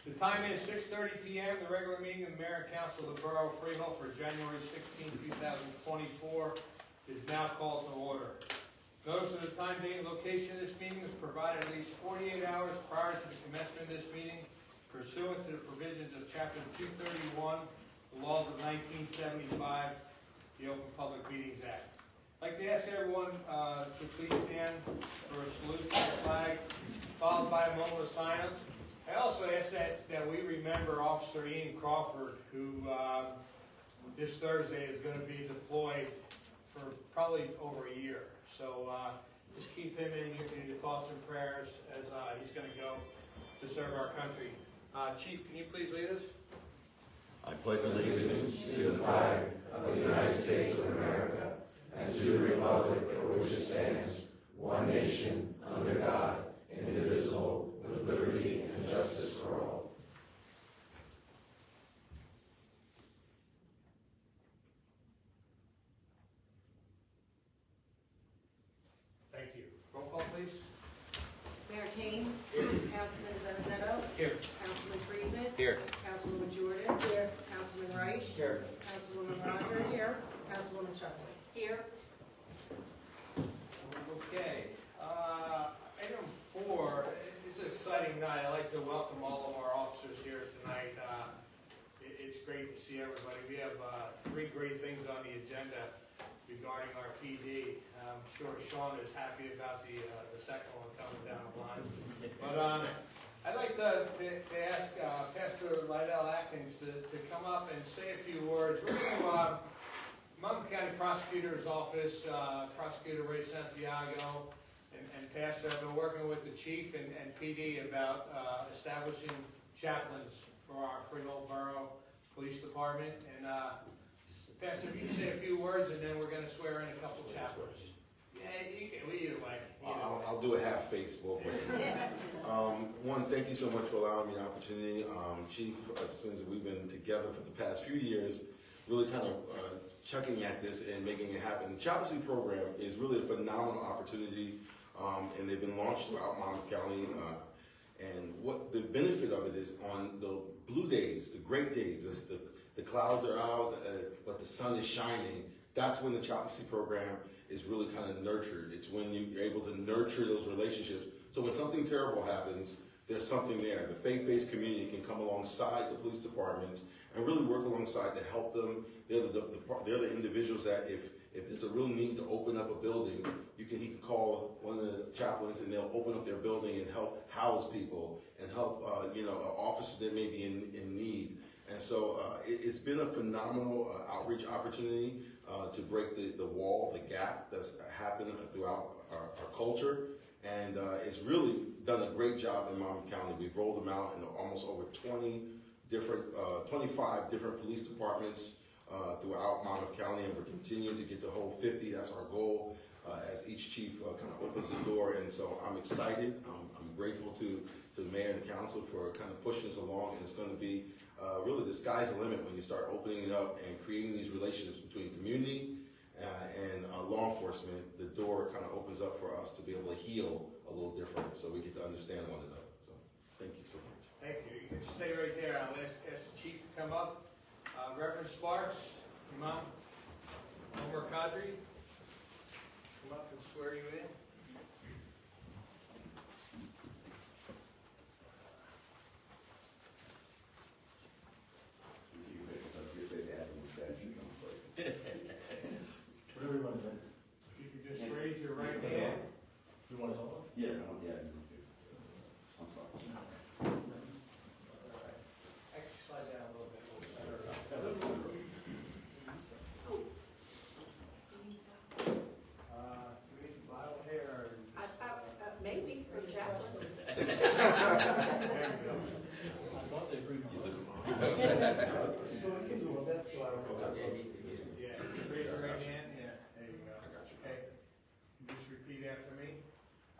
The time is 6:30 p.m. The regular meeting of the Mayor and Council of the Borough of Freehold for January 16, 2024 is now called to order. Notice of the time, date, and location of this meeting is provided at least 48 hours prior to the commencement of this meeting pursuant to the provisions of Chapter 231, the laws of 1975, the Open Public Meetings Act. I'd like to ask everyone to please stand for a salute to the flag, followed by a moment of silence. I also ask that we remember Officer Ian Crawford, who this Thursday is going to be deployed for probably over a year. So just keep him in your thoughts and prayers as he's going to go to serve our country. Chief, can you please lead us? I pledge allegiance to the flag of the United States of America and to the republic for which it stands, one nation, under God, indivisible, with liberty and justice for all. Thank you. Roll call, please. Mayor Kane. Here. Councilman Benedetto. Here. Councilman Friedman. Here. Councilwoman Jordan. Here. Councilman Reich. Here. Councilwoman Rogers. Here. Councilwoman Schutzman. Here. Okay. Item 4. It's an exciting night. I'd like to welcome all of our officers here tonight. It's great to see everybody. We have 3 great things on the agenda regarding our PD. I'm sure Sean is happy about the second one coming down the line. But I'd like to ask Pastor Lydell Atkins to come up and say a few words. We're going to Monmouth County Prosecutor's Office, Prosecutor Ray Santiago, and Pastor have been working with the Chief and PD about establishing chaplains for our Freehold Borough Police Department. And Pastor, if you can say a few words, and then we're going to swear in a couple chaplains. Yeah, you can. Either way. I'll do a half face both ways. One, thank you so much for allowing me the opportunity. Chief Spencer, we've been together for the past few years really kind of chucking at this and making it happen. The chaplaincy program is really a phenomenal opportunity, and they've been launched throughout Monmouth County. And what the benefit of it is on the blue days, the great days, the clouds are out, but the sun is shining. That's when the chaplaincy program is really kind of nurtured. It's when you're able to nurture those relationships. So when something terrible happens, there's something there. The faith-based community can come alongside the police departments and really work alongside to help them. They're the individuals that if there's a real need to open up a building, he can call one of the chaplains and they'll open up their building and help house people and help officers that may be in need. And so it's been a phenomenal outreach opportunity to break the wall, the gap that's happened throughout our culture. And it's really done a great job in Monmouth County. We've rolled them out in almost over 25 different police departments throughout Monmouth County, and we're continuing to get the whole 50. That's our goal as each chief kind of opens the door. And so I'm excited. I'm grateful to the mayor and the council for kind of pushing us along. And it's going to be really the sky's the limit when you start opening it up and creating these relationships between community and law enforcement. The door kind of opens up for us to be able to heal a little different, so we get to understand one another. So thank you so much. Thank you. You can stay right there. I'll ask the chief to come up. Reverend Sparks, Imam Omar Kadri, come up and swear you in. Whatever you want to do. You can just raise your right hand. You want us all? Yeah, yeah. Some sorts. Actually, slide down a little bit. Do we need bottle hair or? Maybe for chaplain. There we go. I thought they agreed on Yeah, raise your right hand, yeah, there you go. Okay, just repeat after me.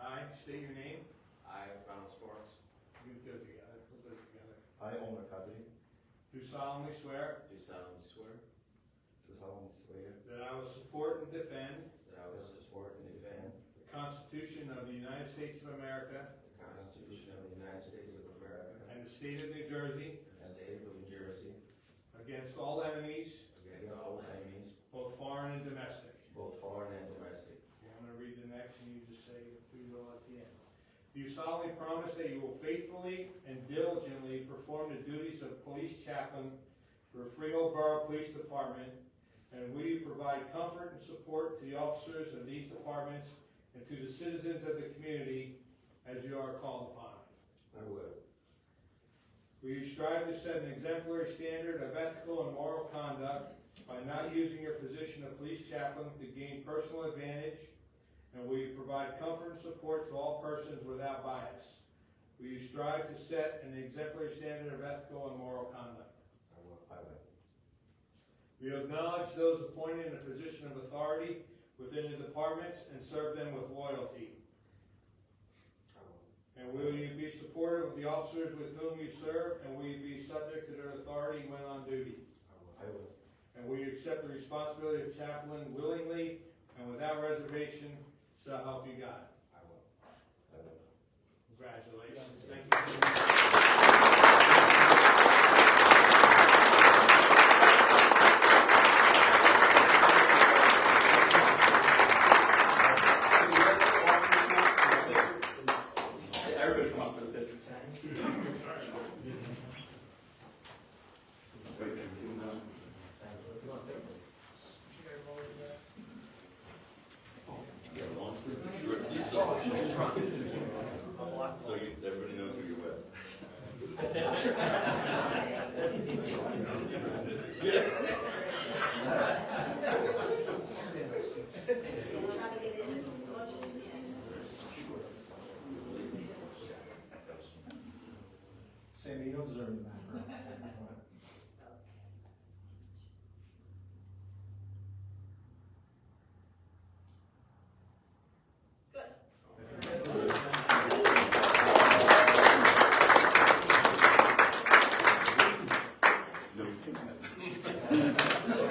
I state your name. I, Ronald Sparks, You do it together, we'll do it together. I, Omar Kadri, Do solemnly swear do solemnly swear do solemnly swear that I will support and defend that I will support and defend the Constitution of the United States of America the Constitution of the United States of America and the state of New Jersey and the state of New Jersey against all enemies, against all enemies, both foreign and domestic. both foreign and domestic. Okay, I'm going to read the next and you just say we will at the end. Do you solemnly promise that you will faithfully and diligently perform the duties of police chaplain for Freehold Borough Police Department, and will you provide comfort and support to the officers of these departments and to the citizens of the community as you are called upon? I will. Will you strive to set an exemplary standard of ethical and moral conduct by not using your position of police chaplain to gain personal advantage? And will you provide comfort and support to all persons without bias? Will you strive to set an exemplary standard of ethical and moral conduct? I will. I will. Will you acknowledge those appointed in a position of authority within the departments and serve them with loyalty? I will. And will you be supportive of the officers with whom you serve, and will you be subject to their authority when on duty? I will. And will you accept the responsibility of chaplain willingly and without reservation, so help you God? I will. I will. Congratulations. Thank you. Everybody come up for the picture. So everybody knows who you're with. Try to get in as much as you can. Sammy, you don't deserve it, man. Good.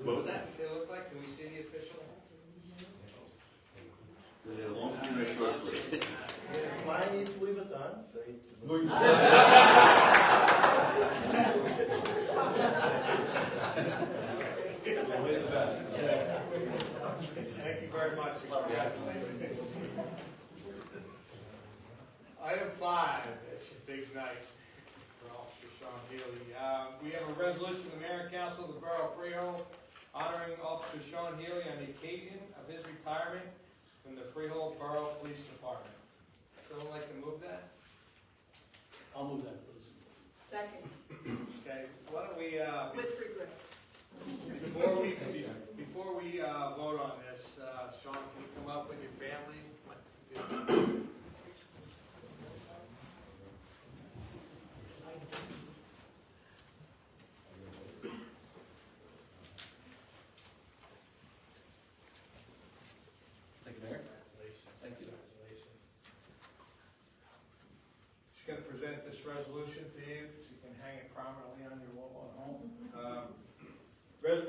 What was that? They look like, can we see the official? Is it a long sleeve or a short sleeve? Mine needs Louis Vuitton, so it's. Louis Thank you very much. Item 5, it's a big night for Officer Sean Healy. We have a resolution of the Mayor and Council of the Borough of Freehold honoring Officer Sean Healy on the occasion of his retirement from the Freehold Borough Police Department. Someone like to move that? I'll move that, please. Second, Okay, why don't we, with regret. before we vote on this, Sean, can you come up with your family? Thank you, Mayor. Thank you. Just going to present this resolution to you, so you can hang it prominently on your wall at home.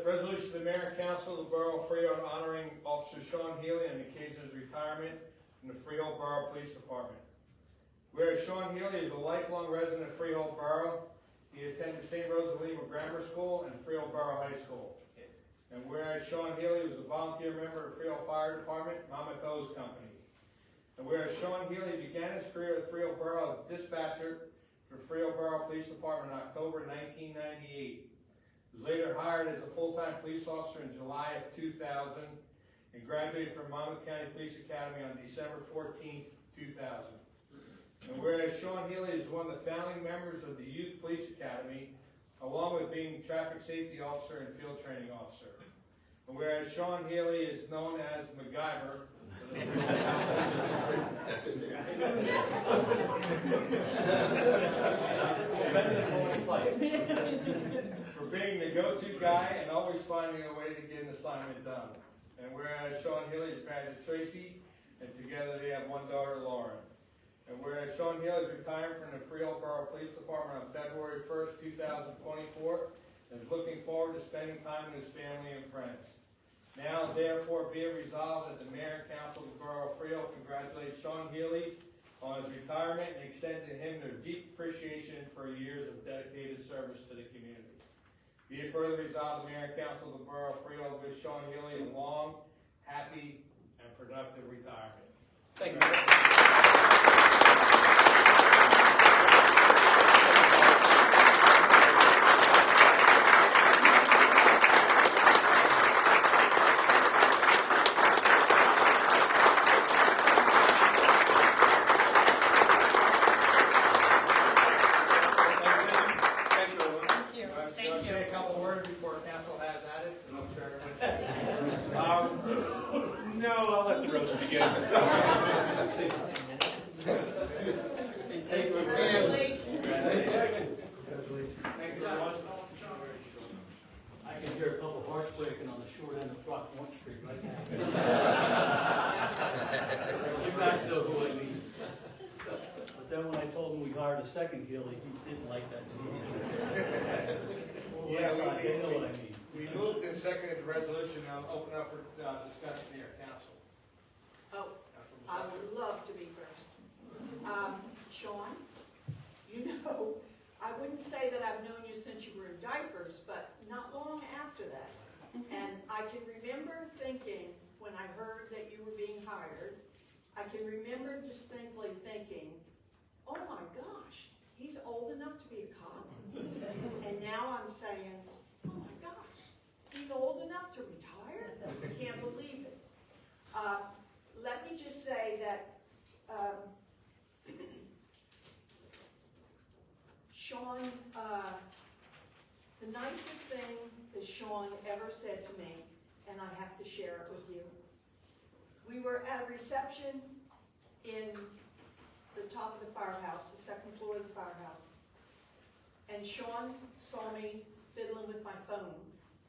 Resolution of the Mayor and Council of the Borough of Freehold honoring Officer Sean Healy on the occasion of his retirement from the Freehold Borough Police Department. Whereas Sean Healy is a lifelong resident of Freehold Borough, he attended St. Rosalima Grammar School and Freehold Borough High School. And whereas Sean Healy was a volunteer member of Freehold Fire Department, Monmouth Hose Company. And whereas Sean Healy began his career at Freehold Borough as dispatcher for Freehold Borough Police Department in October 1998. He was later hired as a full-time police officer in July of 2000 and graduated from Monmouth County Police Academy on December 14th, 2000. And whereas Sean Healy is one of the founding members of the Youth Police Academy, along with being traffic safety officer and field training officer. And whereas Sean Healy is known as MacGyver, That's in there. for being the go-to guy and always finding a way to get an assignment done. And whereas Sean Healy is married to Tracy, and together they have one daughter, Lauren. And whereas Sean Healy is retired from the Freehold Borough Police Department on February 1st, 2024, and is looking forward to spending time with his family and friends. Now, therefore, be it resolved that the Mayor and Council of the Borough of Freehold congratulate Sean Healy on his retirement and extend to him their deep appreciation for years of dedicated service to the community. Be it further resolved, the Mayor and Council of the Borough of Freehold wish Sean Healy a long, happy, and productive retirement. Thank you. I'll say a couple words before council has at it, and I'm sure everyone. No, I'll let the roast begin. Congratulations. Thank you so much. I can hear a couple hearts breaking on the short end of Throckmorton Street right now. You guys know who I mean. But then when I told him we hired a second Healy, he didn't like that too much. Yeah, They know what I mean. we moved and seconded the resolution, and I'll open up for discussion here, council. Oh, I would love to be first. Sean, you know, I wouldn't say that I've known you since you were in diapers, but not long after that. And I can remember thinking, when I heard that you were being hired, I can remember distinctly thinking, oh my gosh, he's old enough to be a cop. And now I'm saying, oh my gosh, he's old enough to retire? I can't believe it. Let me just say that Sean, the nicest thing that Sean ever said to me, and I have to share it with you. We were at a reception in the top of the firehouse, the second floor of the firehouse. And Sean saw me fiddling with my phone.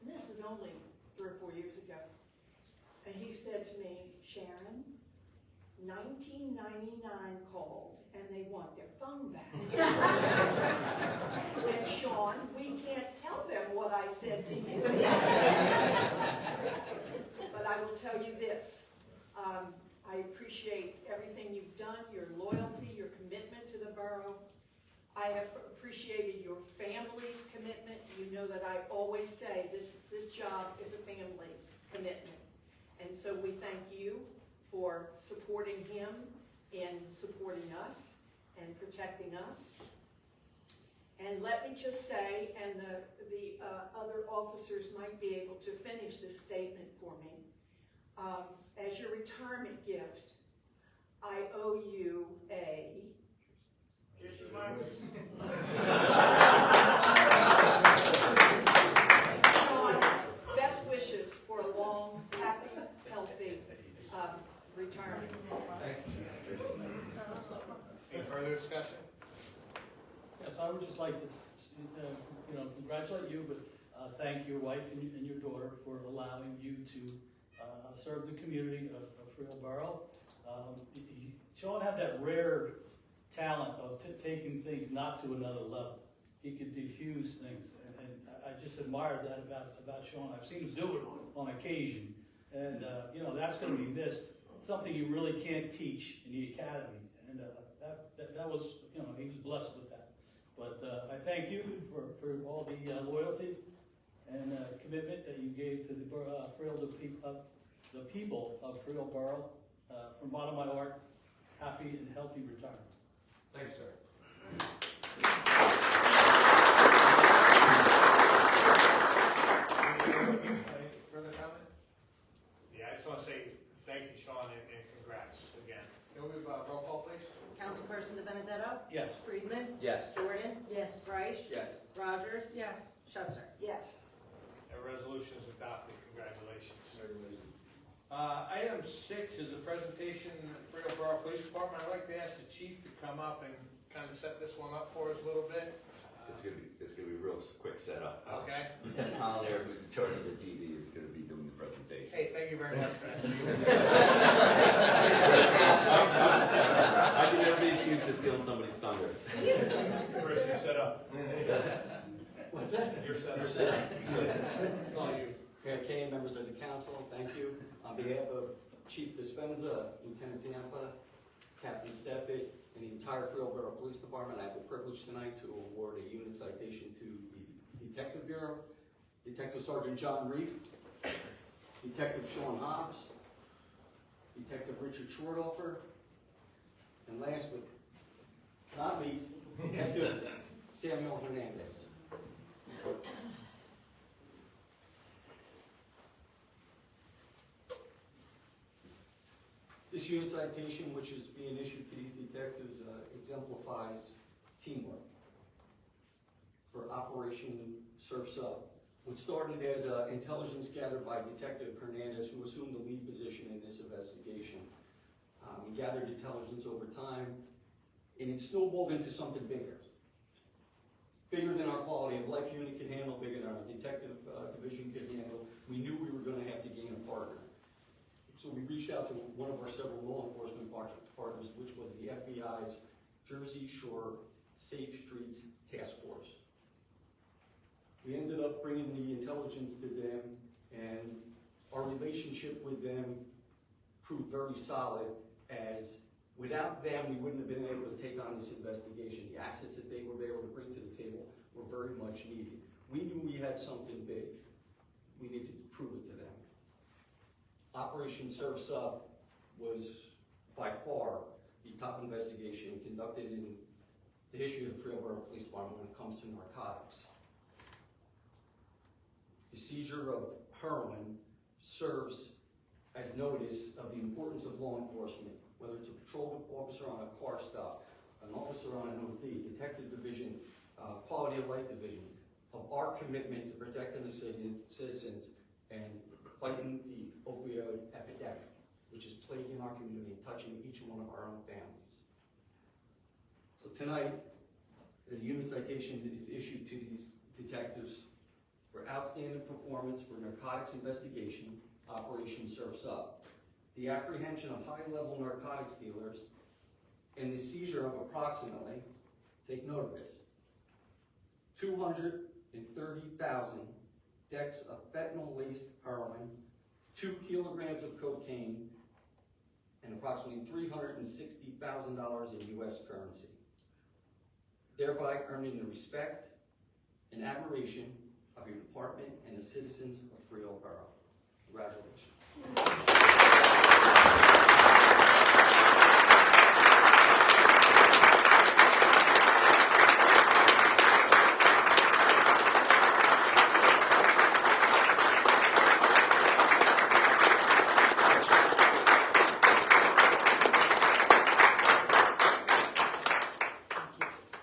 And this is only 3 or 4 years ago. And he said to me, Sharon, 1999 called and they want their phone back. And Sean, we can't tell them what I said to you. tell you this. I appreciate everything you've done, your loyalty, your commitment to the borough. I have appreciated your family's commitment. You know that I always say this job is a family commitment. And so we thank you for supporting him and supporting us and protecting us. And let me just say, and the other officers might be able to finish this statement for me. As your retirement gift, I owe you a... Sean, best wishes for a long, happy, healthy retirement. Any further discussion? Yes, I would just like to, congratulate you, but thank your wife and your daughter for allowing you to serve the community of Friel Borough. Sean had that rare talent of taking things not to another level. He could diffuse things, and I just admired that about Sean. I've seen him do it on occasion, and that's going to be missed. Something you really can't teach in the academy, and that was, he was blessed with that. But I thank you for all the loyalty and commitment that you gave to the people of Friel Borough. From the bottom of my heart, happy and healthy retirement. Thanks, sir. Any further comment? Yeah, I just want to say thank you, Sean, and congrats again. Can we roll call, please? Councilperson De Benedetto? Yes. Friedman? Yes. Jordan? Yes. Reich? Yes. Rogers? Yes. Schutzer? Yes. The resolution is adopted. Congratulations. Item 6 is a presentation for the Borough Police Department. I'd like to ask the chief to come up and kind of set this one up for us a little bit. It's gonna be real quick setup. Okay. Lieutenant Collier, who's in charge of the TV, is gonna be doing the presentation. Hey, thank you very much for that. I can never be accused of stealing somebody's thunder. Chris, you're set up. What's that? You're set up. It's all you. Mayor Kane, members of the council, thank you. On behalf of Chief Dispenza, Lieutenant Zampa, Captain Steppett, and the entire Friel Borough Police Department, I have the privilege tonight to award a unit citation to the Detective Bureau, Detective Sergeant John Reef, Detective Sean Hobbs, Detective Richard Shortoffer, and last but not least, Detective Samuel Hernandez. This unit citation, which is being issued to these detectives, exemplifies teamwork for Operation Surf's Up. It started as intelligence gathered by Detective Hernandez, who assumed the lead position in this investigation. We gathered intelligence over time, and it snowballed into something bigger. Bigger than our quality of life unit could handle, bigger than our detective division could handle. We knew we were going to have to gain a partner. So we reached out to one of our several law enforcement partners, which was the FBI's Jersey Shore Safe Streets Task Force. We ended up bringing the intelligence to them, and our relationship with them proved very solid, as without them, we wouldn't have been able to take on this investigation. The assets that they were able to bring to the table were very much needed. We knew we had something big. We needed to prove it to them. Operation Surf's Up was by far the top investigation conducted in the history of the Friel Borough Police Department when it comes to narcotics. The seizure of heroin serves as notice of the importance of law enforcement, whether it's a patrol officer on a car stop, an officer on an OD, detective division, quality of life division, of our commitment to protecting the citizens and fighting the opioid epidemic, which is plaguing our community and touching each one of our own families. So tonight, the unit citation is issued to these detectives for outstanding performance for narcotics investigation, Operation Surf's Up, the apprehension of high-level narcotics dealers, and the seizure of approximately, take note of this, 230,000 decks of fentanyl-laced heroin, 2 kilograms of cocaine, and approximately $360,000 in U.S. currency, thereby earning the respect and admiration of your department and the citizens of Freehold Borough. Congratulations.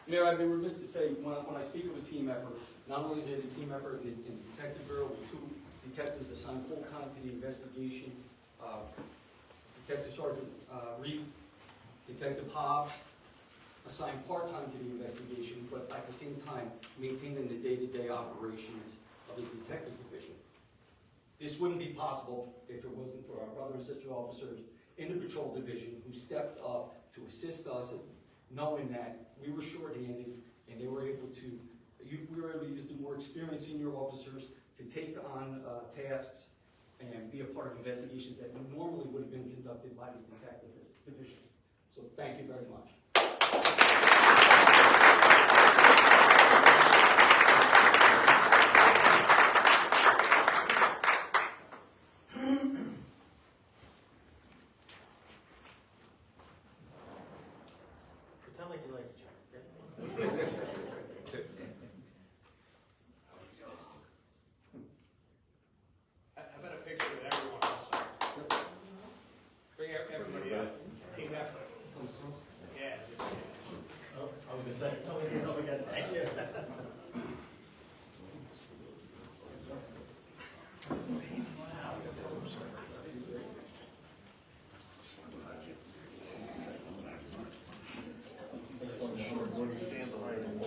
Mayor, I'd be remiss to say, when I speak of a team effort, not only is it a team effort in the Detective Bureau with 2 detectives assigned full-time to the investigation, Detective Sergeant Reef, Detective Hobbs, assigned part-time to the investigation, but at the same time, maintaining the day-to-day operations of the Detective Division. This wouldn't be possible if it wasn't for our brother and sister officers in the Patrol Division who stepped up to assist us, knowing that we were short-handed and we were able to use the more experienced senior officers to take on tasks and be a part of investigations that normally would have been conducted by the Detective Division. So thank you very much. Pretend like you like each other. How about a picture with everyone else? Bring everybody up. Team effort. Yeah, just, Oh, I was gonna say, tell me you know again. Thank you. Stand behind him.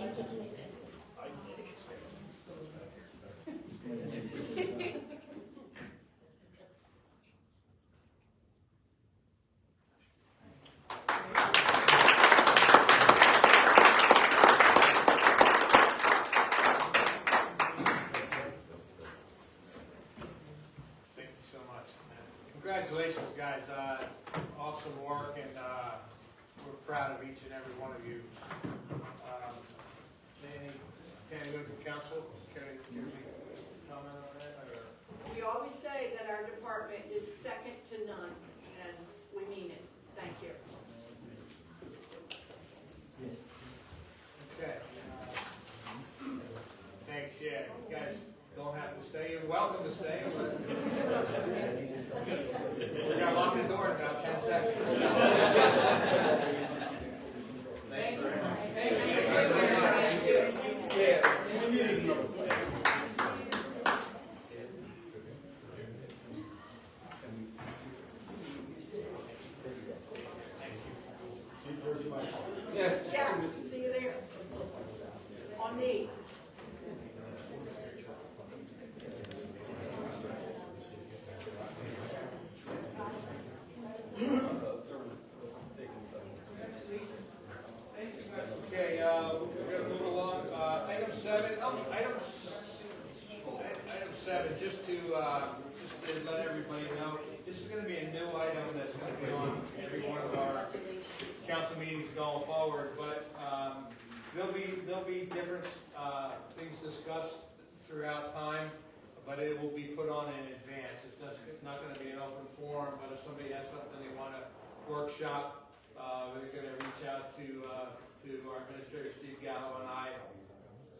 thank you so much. Congratulations, guys. Awesome work, and we're proud of each and every one of you. Any move from council? Can we comment on that? Or? We always say that our department is second to none, and we mean it. Thank you. Okay. Thanks, yeah. You guys don't have to stay. You're welcome to stay. We're gonna lock the door in about 10 seconds. Thank you. Thank you. Yeah, see you there. On me. Okay, we're gonna move along. Item 7, just to let everybody know, this is gonna be a new item that's gonna be on every one of our council meetings going forward, but there'll be different things discussed throughout time, but it will be put on in advance. It's not going to be an open forum, but if somebody has something they want to workshop, they're going to reach out to our administrator Steve Gallo and I,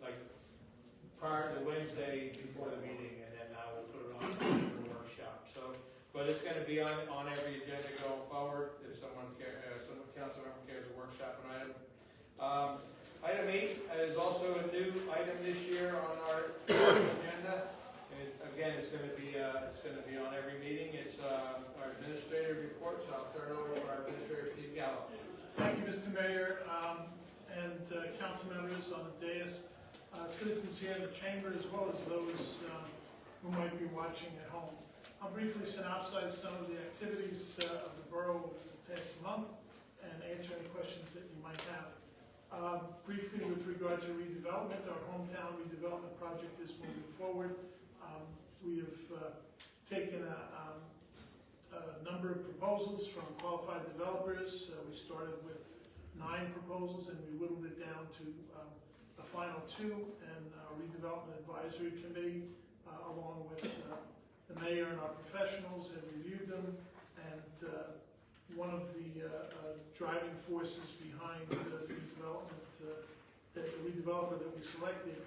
like prior to Wednesday before the meeting, and then we'll put it on for the workshop. So. But it's going to be on every agenda going forward. If some council member cares to workshop an item. Item 8 is also a new item this year on our agenda. And again, it's going to be on every meeting. It's our administrative report. So I'll turn it over to our administrator Steve Gallo. Thank you, Mr. Mayor, and council members on the dais, citizens here in the chamber, as well as those who might be watching at home. I'll briefly synopsize some of the activities of the borough over the past month and answer any questions that you might have. Briefly, with regard to redevelopment, our hometown redevelopment project is moving forward. We have taken a number of proposals from qualified developers. We started with 9 proposals and we whittled it down to the final 2, and our redevelopment advisory committee, along with the mayor and our professionals, have reviewed them. And one of the driving forces behind the redevelopment, the redeveloper that we selected,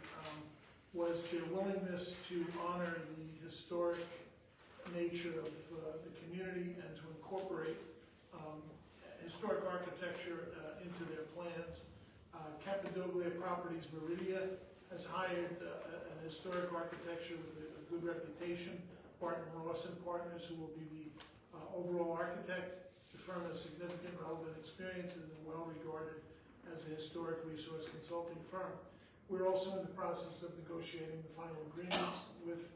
was their willingness to honor the historic nature of the community and to incorporate historic architecture into their plans. Cappadocia Properties Meridia has hired an historic architecture with a good reputation, Barton Ross and Partners, who will be the overall architect. The firm has significant relevant experience and is well regarded as a historic resource consulting firm. We're also in the process of negotiating the final agreements with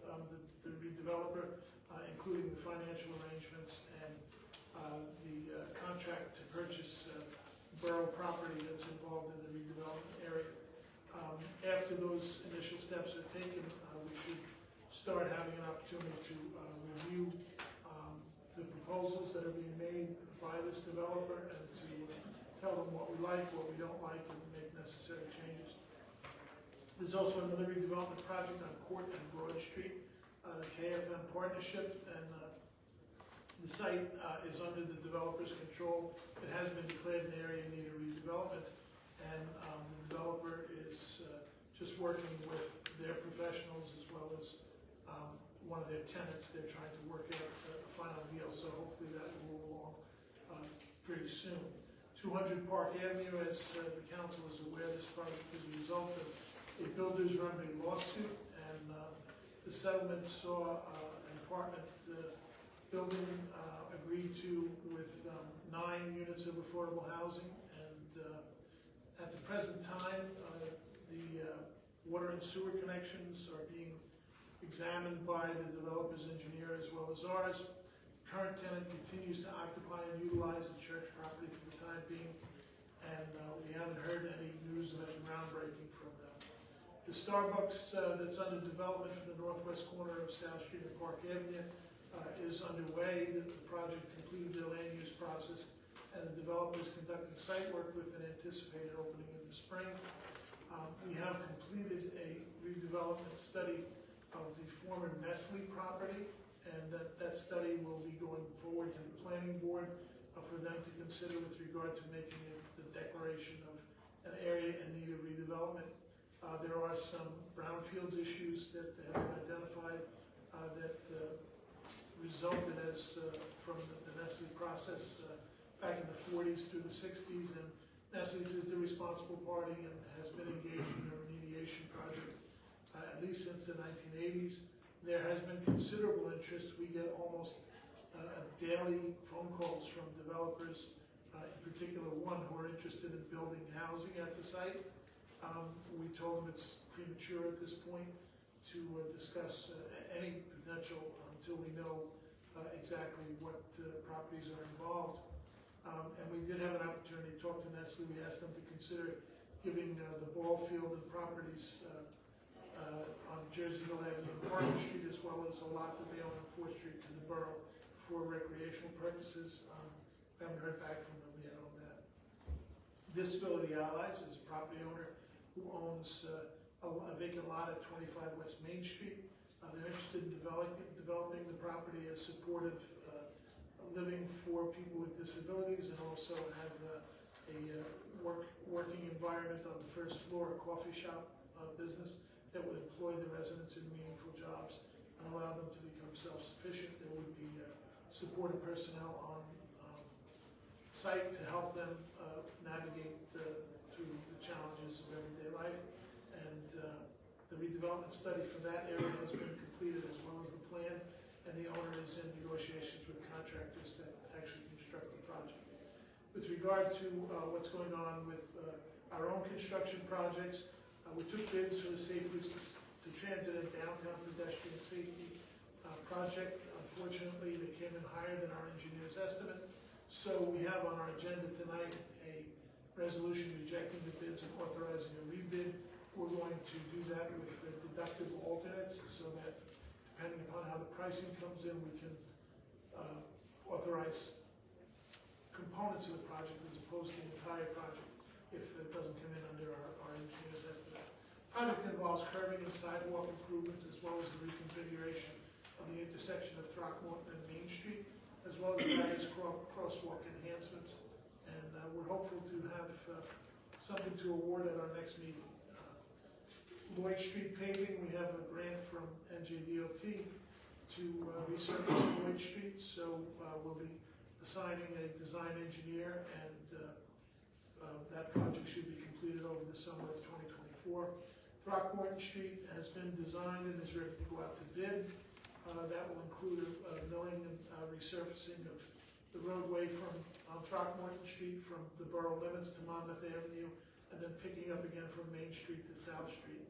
the redeveloper, including the financial arrangements and the contract to purchase borough property that's involved in the redevelopment area. After those initial steps are taken, we should start having an opportunity to review the proposals that are being made by this developer and to tell them what we like, what we don't like, and make necessary changes. There's also another redevelopment project on Court and Broad Street, the KFM partnership, and the site is under the developer's control. It has been declared an area in need of redevelopment, and the developer is just working with their professionals as well as one of their tenants. They're trying to work out a final deal, so hopefully that will move along pretty soon. 200 Park Avenue, as the council is aware, this project is a result of a builder's remedy lawsuit, and the settlement saw an apartment building agreed to with 9 units of affordable housing, and at the present time, the water and sewer connections are being examined by the developer's engineer as well as ours. Current tenant continues to occupy and utilize the church property for the time being, and we haven't heard any news of any groundbreaking from them. The Starbucks that's under development in the northwest corner of South Street and Park Avenue is underway. The project completed their land use process, and the developer is conducting site work with an anticipated opening in the spring. We have completed a redevelopment study of the former Nestle property, and that study will be going forward to the planning board for them to consider with regard to making it the declaration of an area in need of redevelopment. There are some brownfields issues that have been identified that resulted as from the Nestle process back in the 40s through the 60s, and Nestle is the responsible party and has been engaged in a remediation project at least since the 1980s. There has been considerable interest. We get almost daily phone calls from developers, in particular one who are interested in building housing at the site. We told them it's premature at this point to discuss any potential until we know exactly what properties are involved. And we did have an opportunity to talk to Nestle. We asked them to consider giving the ball field and properties on Jerseyville Avenue and Parker Street, as well as a lot that they own on 4th Street, to the borough for recreational purposes. We haven't heard back from them yet on that. Disability Allies is a property owner who owns a vacant lot at 25 West Main Street. They're interested in developing the property as supportive living for people with disabilities, and also have a working environment on the first floor, a coffee shop business that would employ the residents in meaningful jobs and allow them to become self-sufficient. There would be supportive personnel on site to help them navigate through the challenges of everyday life. And the redevelopment study for that area has been completed, as well as the plan, and the owner is in negotiations with the contractors to actually construct the project. With regard to what's going on with our own construction projects, we took bids for the Safe Routes to Transit and Downtown Pedestrian Safety project. Unfortunately, they came in higher than our engineer's estimate, so we have on our agenda tonight a resolution rejecting the bids and authorizing a rebid. We're going to do that with deductible alternates, so that depending upon how the pricing comes in, we can authorize components of the project as opposed to the entire project if it doesn't come in under our engineer's estimate. Project involves curbing and sidewalk improvements as well as the reconfiguration of the intersection of Throckmorton and Main Street, as well as various crosswalk enhancements. And we're hopeful to have something to award at our next meeting. Lloyd Street paving, we have a grant from NJDOT to resurface Lloyd Street, so we'll be assigning a design engineer, and that project should be completed over the summer of 2024. Throckmorton Street has been designed and is ready to go out to bid. That will include milling and resurfacing of the roadway from Throckmorton Street from the borough limits to Monmouth Avenue, and then picking up again from Main Street to South Street.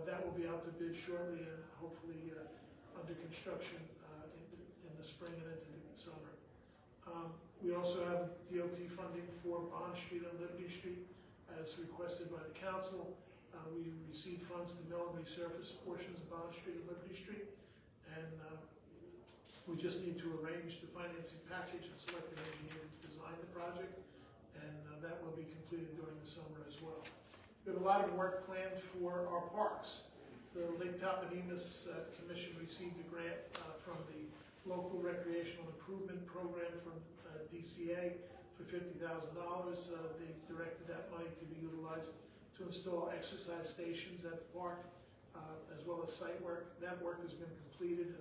That will be out to bid shortly and hopefully under construction in the spring and into the summer. We also have DOT funding for Bond Street and Liberty Street as requested by the council. We received funds to mill and resurface portions of Bond Street and Liberty Street, and we just need to arrange the financing package and select an engineer to design the project, and that will be completed during the summer as well. We have a lot of work planned for our parks. The Lake Toponemus Commission received a grant from the local recreational improvement program from DCA for $50,000. They directed that money to be utilized to install exercise stations at the park, as well as site work. That work has been completed,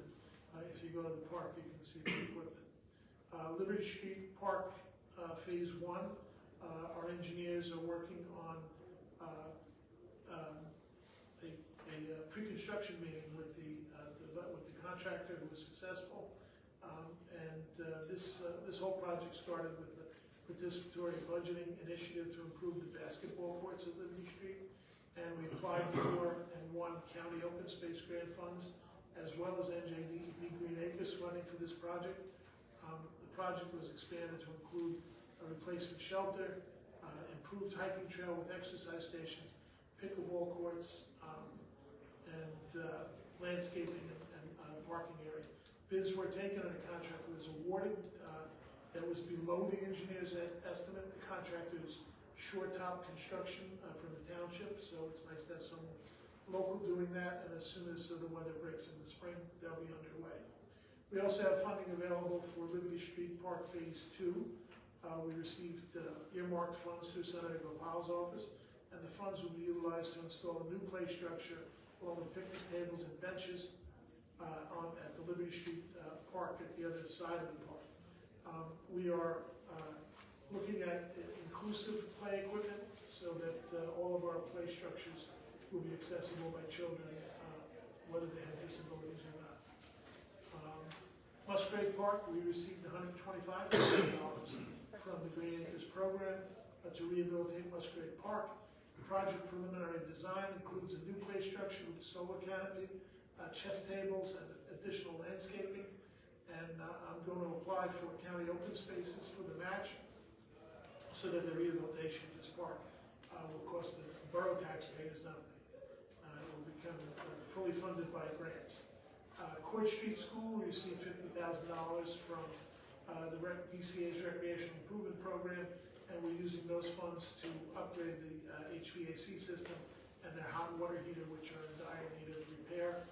and if you go to the park, you can see the equipment. Liberty Street Park Phase 1, our engineers are working on a pre-construction meeting with the contractor who was successful, and this whole project started with the participatory budgeting initiative to improve the basketball courts at Liberty Street, and we applied for and won county open space grant funds as well as NJDEP Green Acres funding for this project. The project was expanded to include a replacement shelter, improved hiking trail with exercise stations, pickleball courts, and landscaping and parking area. Bids were taken and a contract was awarded that was below the engineer's estimate. The contractor's short top construction from the township, so it's nice to have someone local doing that, and as soon as the weather breaks in the spring, they'll be underway. We also have funding available for Liberty Street Park Phase 2. We received earmarked funds through Senator Gopal's office, and the funds will be utilized to install a new play structure along with picnic tables and benches at the Liberty Street Park at the other side of the park. We are looking at inclusive play equipment so that all of our play structures will be accessible by children, whether they have disabilities or not. Musgrave Park, we received $125,000 from the Green Acres program to rehabilitate Musgrave Park. The project preliminary design includes a new play structure with a solar canopy, chess tables, and additional landscaping. And I'm going to apply for county open spaces for the match so that the rehabilitation of this park will cost the borough taxpayers nothing. It will become fully funded by grants. Court Street School received $50,000 from the DCA's Recreational Improvement Program, and we're using those funds to upgrade the HVAC system and their hot water heater, which are in dire need of repair.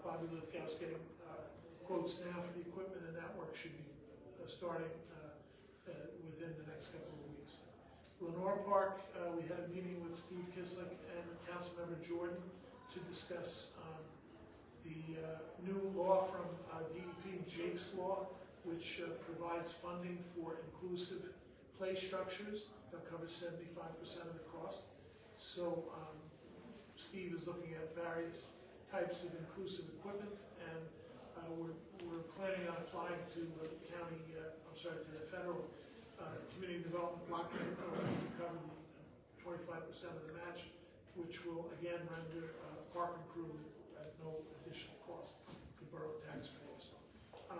Bobby Lithgow's getting quotes now for the equipment, and that work should be starting within the next couple of weeks. Lenore Park, we had a meeting with Steve Kislik and Councilmember Jordan to discuss the new law from DEP, Jake's Law, which provides funding for inclusive play structures. They'll cover 75% of the cost. So Steve is looking at various types of inclusive equipment, and we're planning on applying to the county, to the federal community development block grant program to cover the 25% of the match, which will again render park improvement at no additional cost to borough taxpayers.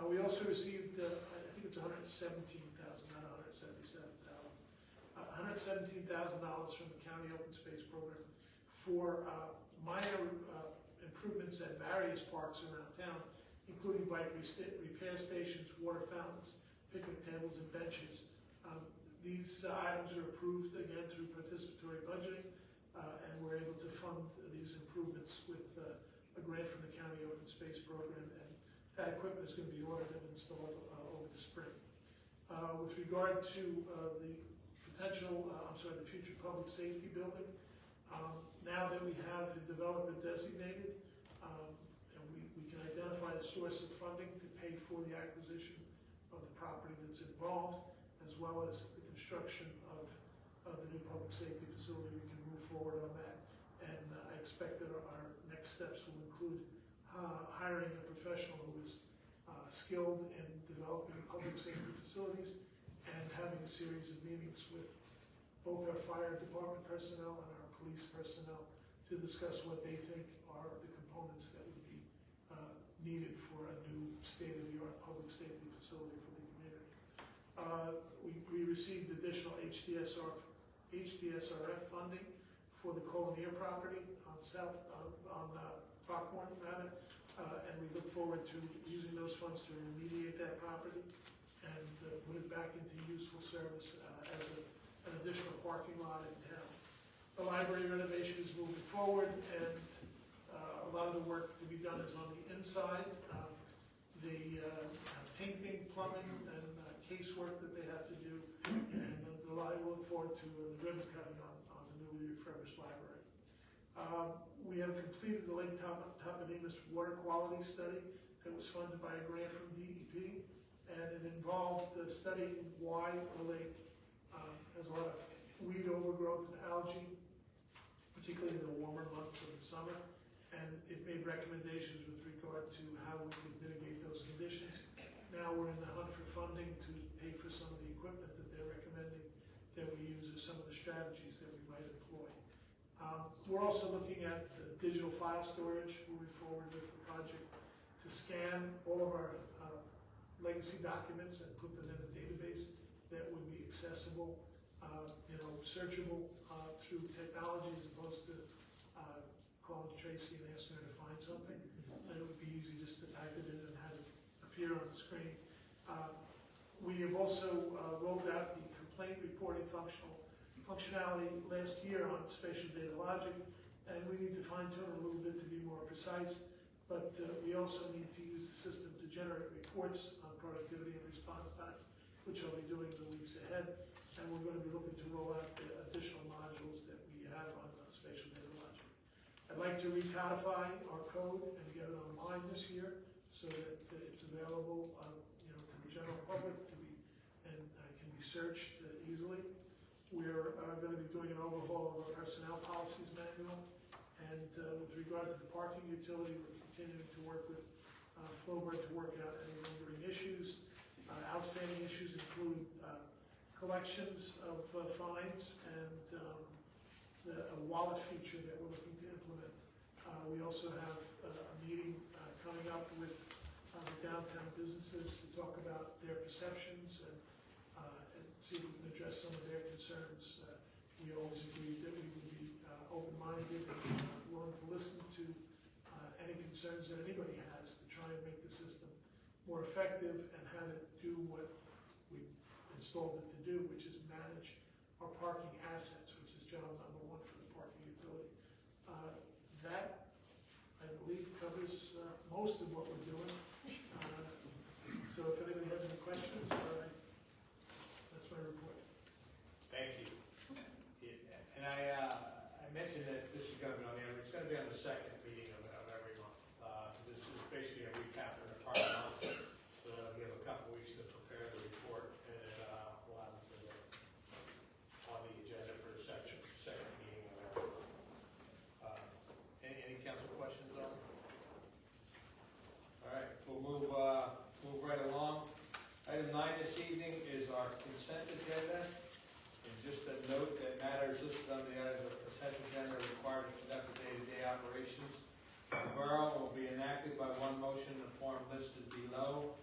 We also received, I think it's $117,000, not $177,000, $117,000 from the county open space program for minor improvements at various parks around town, including bike repair stations, water fountains, picnic tables, and benches. These items are approved again through participatory budgeting, and we're able to fund these improvements with a grant from the county open space program, and that equipment is going to be ordered and installed over the spring. With regard to the future public safety building, now that we have the developer designated, and we can identify the source of funding to pay for the acquisition of the property that's involved, as well as the construction of the new public safety facility, we can move forward on that. And I expect that our next steps will include hiring a professional who is skilled in developing public safety facilities and having a series of meetings with both our fire department personnel and our police personnel to discuss what they think are the components that would be needed for a new state-of-the-art public safety facility for the community. We received additional HDSRF funding for the Colonier property on Rockmore, and we look forward to using those funds to remediate that property and put it back into useful service as an additional parking lot in town. The library renovation is moving forward, and a lot of the work to be done is on the inside. The painting, plumbing, and casework that they have to do, and the library will look forward to the ribbon cutting on the newly refurbished library. We have completed the Lake Toponymous water quality study that was funded by a grant from DEP, and it involved studying why the lake has a lot of weed overgrowth and algae, particularly in the warmer months of the summer, and it made recommendations with regard to how we could mitigate those conditions. Now we're in the hunt for funding to pay for some of the equipment that they're recommending that we use as some of the strategies that we might employ. We're also looking at digital file storage, moving forward with the project to scan all of our legacy documents and put them in a database that would be accessible, searchable through technology, as opposed to calling Tracy and asking her to find something. And it would be easy just to type it in and have it appear on the screen. We have also rolled out the complaint reporting functionality last year on spatial data logic, and we need to fine tune it a little bit to be more precise, but we also need to use the system to generate reports on productivity and response time, which I'll be doing in the weeks ahead, and we're going to be looking to roll out the additional modules that we have on spatial data logic. I'd like to recodify our code and get it online this year so that it's available to the general public and can be searched easily. We're going to be doing an overhaul of our personnel policies manual, and with regard to the parking utility, we're continuing to work with Flowbird to work out any lingering issues. Outstanding issues include collections of fines and a wallet feature that we're looking to implement. We also have a meeting coming up with the downtown businesses to talk about their perceptions and see if we can address some of their concerns. We always agreed that we would be open-minded and willing to listen to any concerns that anybody has to try and make the system more effective and have it do what we installed it to do, which is manage our parking assets, which is job number one for the parking utility. That, I believe, covers most of what we're doing. So if anybody has any questions, that's my report. Thank you. And I mentioned that this is going to be on the it's going to be on the second meeting of every month. This is basically a recap of the part month. So we have a couple weeks to prepare the report, and we'll have it on the agenda for the second meeting of every month. Any council questions on it? All right, we'll move right along. Item 9 this evening is our consent agenda. And just a note that matters listed on the items of consent agenda are required to conduct the day-to-day operations. The borough will be enacted by one motion in the form listed below.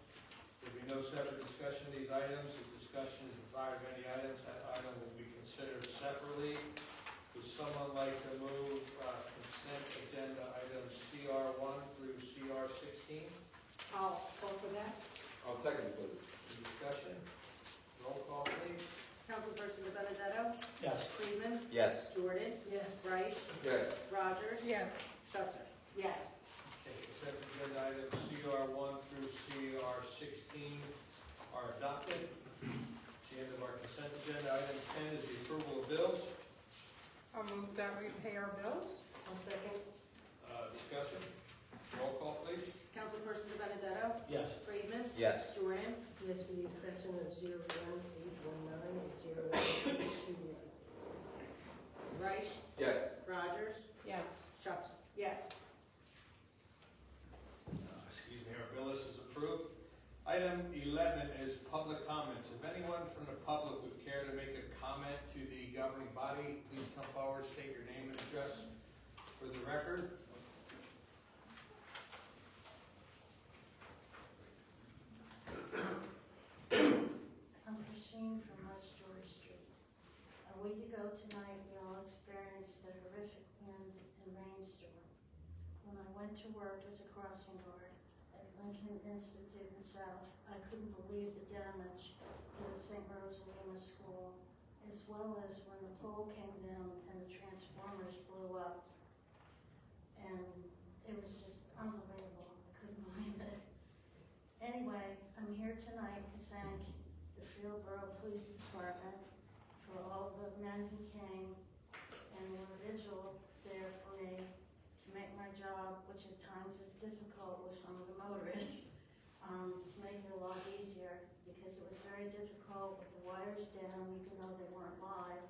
There will be no separate discussion of these items. If discussion is desired of any items, that item will be considered separately. Would someone like to move consent agenda items CR CR 16. I'll call for that. I'll second, please. Any discussion? Roll call, please. Councilperson De Benedetto? Yes. Friedman? Yes. Jordan? Yes. Reich? Yes. Rogers? Yes. Schuster? Yes. Okay, consent agenda items CR 1 through CR 16 are adopted. It's the end of our consent agenda. Item 10 is the approval of bills. I'll move that we pay our bills. I'll second. Discussion. Roll call, please. Councilperson De Benedetto? Yes. Friedman? Yes. Jordan? Yes, with the exception of 01819 and 01821. Reich? Yes. Rogers? Yes. Schuster? Yes. Excuse me, our bill list is approved. Item 11 is public comments. If anyone from the public would care to make a comment to the governing body, please come forward, state your name and address for the record. I'm Christine from West George Street. A week ago tonight, we all experienced a horrific wind and rainstorm. When I went to work as a crossing guard at Lincoln Institute in South, I couldn't believe the damage to the St. Rosalina School, as well as when the pole came down and the transformers blew up. And it was just unbelievable. I couldn't believe it. Anyway, I'm here tonight to thank the Freel Borough Police Department for all the men who came and were vigil there for me to make my job, which at times is difficult with some of the motorists, to make it a lot easier, because it was very difficult with the wires down, even though they weren't live,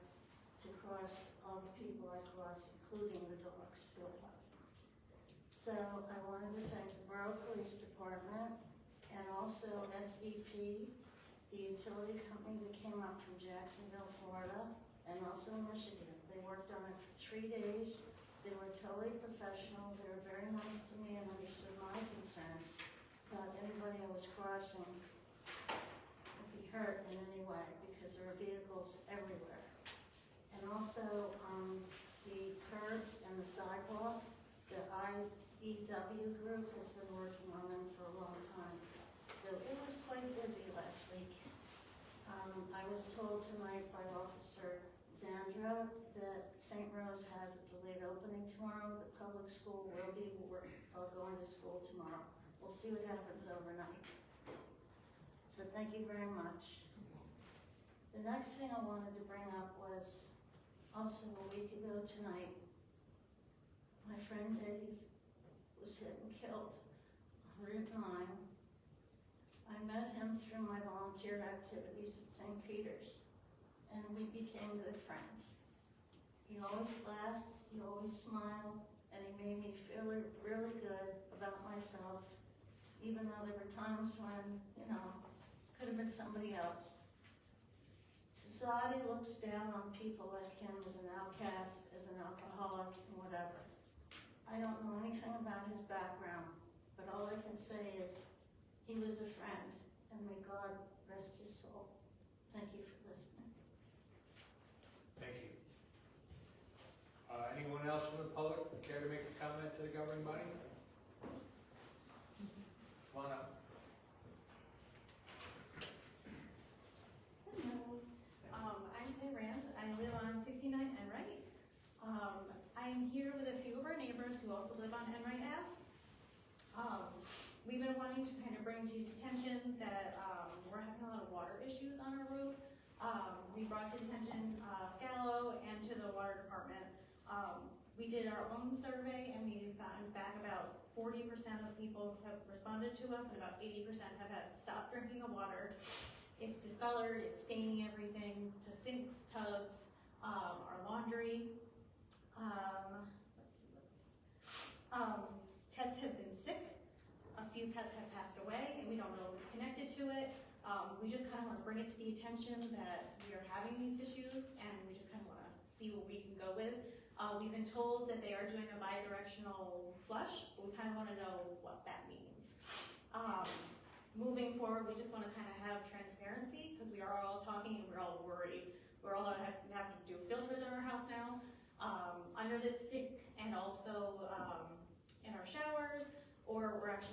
to cross all the people I crossed, including the dogs, Phil Huff. So I wanted to thank the Borough Police Department and also SEP, the utility company that came up from Jacksonville, Florida, and also Michigan. They worked on it for 3 days. They were totally professional. They were very nice to me and understood my concerns about anybody I was crossing would be hurt in any way, because there are vehicles everywhere. And also the curbs and the sidewalk, the IEW group has been working on them for a long time. So it was quite busy last week. I was told tonight by Officer Zandra that St. Rose has a delayed opening tomorrow. The public school will be going to school tomorrow. We'll see what happens overnight. So thank you very much. The next thing I wanted to bring up was also a week ago tonight, my friend Eddie was hit and killed on Route 9. I met him through my volunteer activities at St. Peter's, and we became good friends. He always laughed, he always smiled, and he made me feel really good about myself, even though there were times when, could have been somebody else. Society looks down on people like him as an outcast, as an alcoholic, and whatever. I don't know anything about his background, but all I can say is he was a friend, and may God rest his soul. Thank you for listening. Thank you. Anyone else from the public care to make a comment to the governing body? Come on up. Hello, I'm Claire Rand. I live on 69 Enright. I'm here with a few of our neighbors who also live on Enright Ave. We've been wanting to kind of bring to your attention that we're having a lot of water issues on our road. We brought to attention Gallo and to the water department. We did our own survey, and we've gotten back about 40% of people have responded to us, and about 80% have stopped drinking the water. It's discolored, it's staining everything, to sinks, tubs, our laundry. Pets have been sick. A few pets have passed away, and we don't know what's connected to it. We just kind of want to bring it to the attention that we are having these issues, and we just kind of want to see what we can go with. We've been told that they are doing a bi-directional flush, but we kind of want to know what that means. Moving forward, we just want to kind of have transparency, because we are all talking and we're all worried. We're all have to do filters in our house now, under the sink, and also in our showers, or we're actually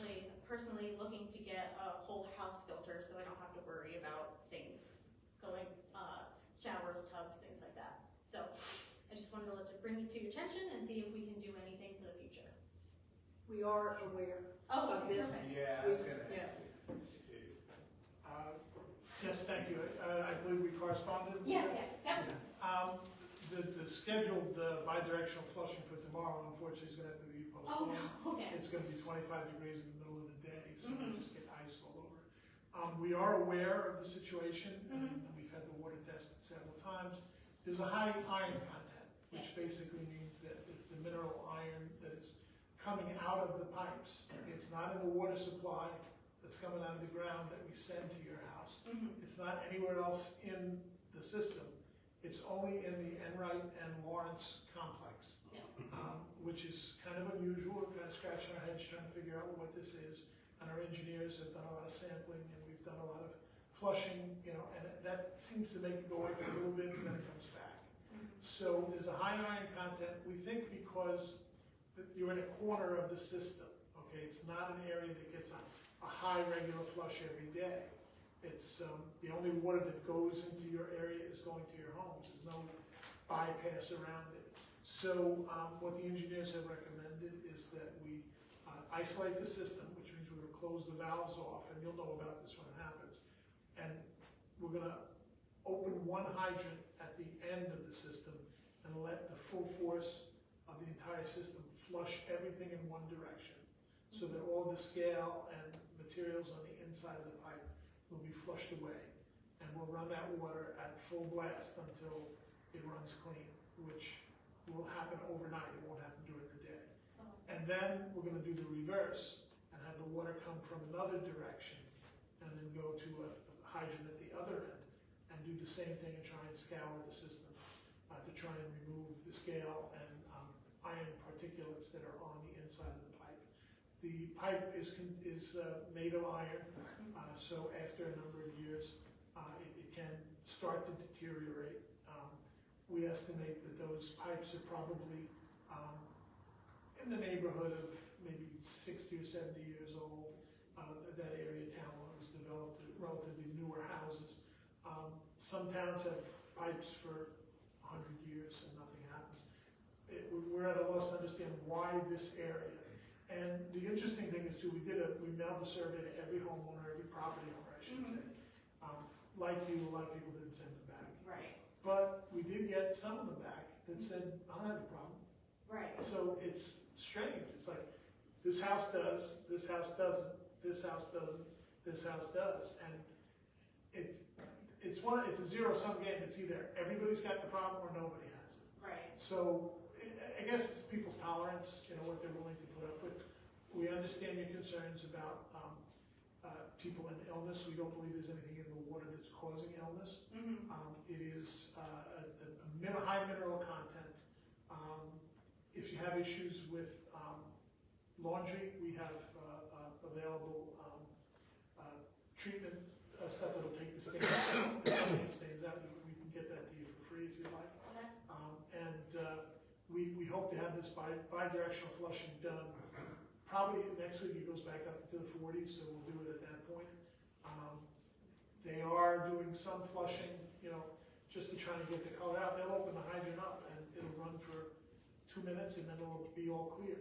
personally looking to get a whole house filter so I don't have to worry about things going, showers, tubs, things like that. So I just wanted to bring it to your attention and see if we can do anything for the future. We are aware Oh, of okay, this. perfect. Yeah, I was gonna Yeah. ask you. Yes, thank you. I believe we corresponded? Yes, yep. The scheduled bi-directional flushing for tomorrow, unfortunately, is gonna have to be Oh, postponed. no, okay. It's gonna be 25 degrees in the middle of the day, so we Mhm. just get ice all over. We are aware of the situation, and Mhm. we've had the water tested several times. There's a high iron content, which Yes. basically means that it's the mineral iron that is coming out of the pipes. It's not in the water supply that's coming out of the ground that we send to your house. Mhm. It's not anywhere else in the system. It's only in the Enright and Lawrence complex, Yeah. which is kind of unusual. We're kind of scratching our heads trying to figure out what this is. And our engineers have done a lot of sampling, and we've done a lot of flushing, and that seems to make it go away for a little bit, and then it comes back. So there's a high iron content, we think, because you're in a corner of the system, okay? It's not an area that gets a high regular flush every day. It's, the only water that goes into your area is going to your homes. There's no bypass around it. So what the engineers have recommended is that we isolate the system, which means we're gonna close the valves off, and you'll know about this when it happens. And we're gonna open one hydrant at the end of the system and let the full force of the entire system flush everything in one direction, so that all the scale and materials on the inside of the pipe will be flushed away. And we'll run that water at full blast until it runs clean, which will happen overnight. It won't happen during the day. And then we're gonna do the reverse and have the water come from another direction and then go to a hydrant at the other end and do the same thing and try and scour the system to try and remove the scale and iron particulates that are on the inside of the pipe. The pipe is made of iron, so after a number of years, it can start to deteriorate. We estimate that those pipes are probably in the neighborhood of maybe 60 or 70 years old. That area of town was developed, relatively newer houses. Some towns have pipes for 100 years and nothing happens. We're at a loss to understand why this area. And the interesting thing is too, we mailed a survey to every homeowner, every property owner, I should say. Like you, a lot of people didn't send them back. Right. But we did get some of them back that said, I don't have a problem. Right. So it's strange. It's like, this house does, this house doesn't, this house doesn't, this house does. And it's a zero-sum game. It's either everybody's got the problem or nobody has it. Right. So I guess it's people's tolerance, what they're willing to put up with. We understand your concerns about people in illness. We don't believe there's anything in the water that's causing illness. It is a high mineral content. If you have issues with laundry, we have available treatment stuff that'll take the stains out. We can get that to you for free if you like. Okay. We hope to have this bi-directional flushing done. Probably next week it goes back up to the 40s, so we'll do it at that point. They are doing some flushing, just to try to get the color out. They'll open the hydrant up and it'll run for 2 minutes and then it'll be all clear.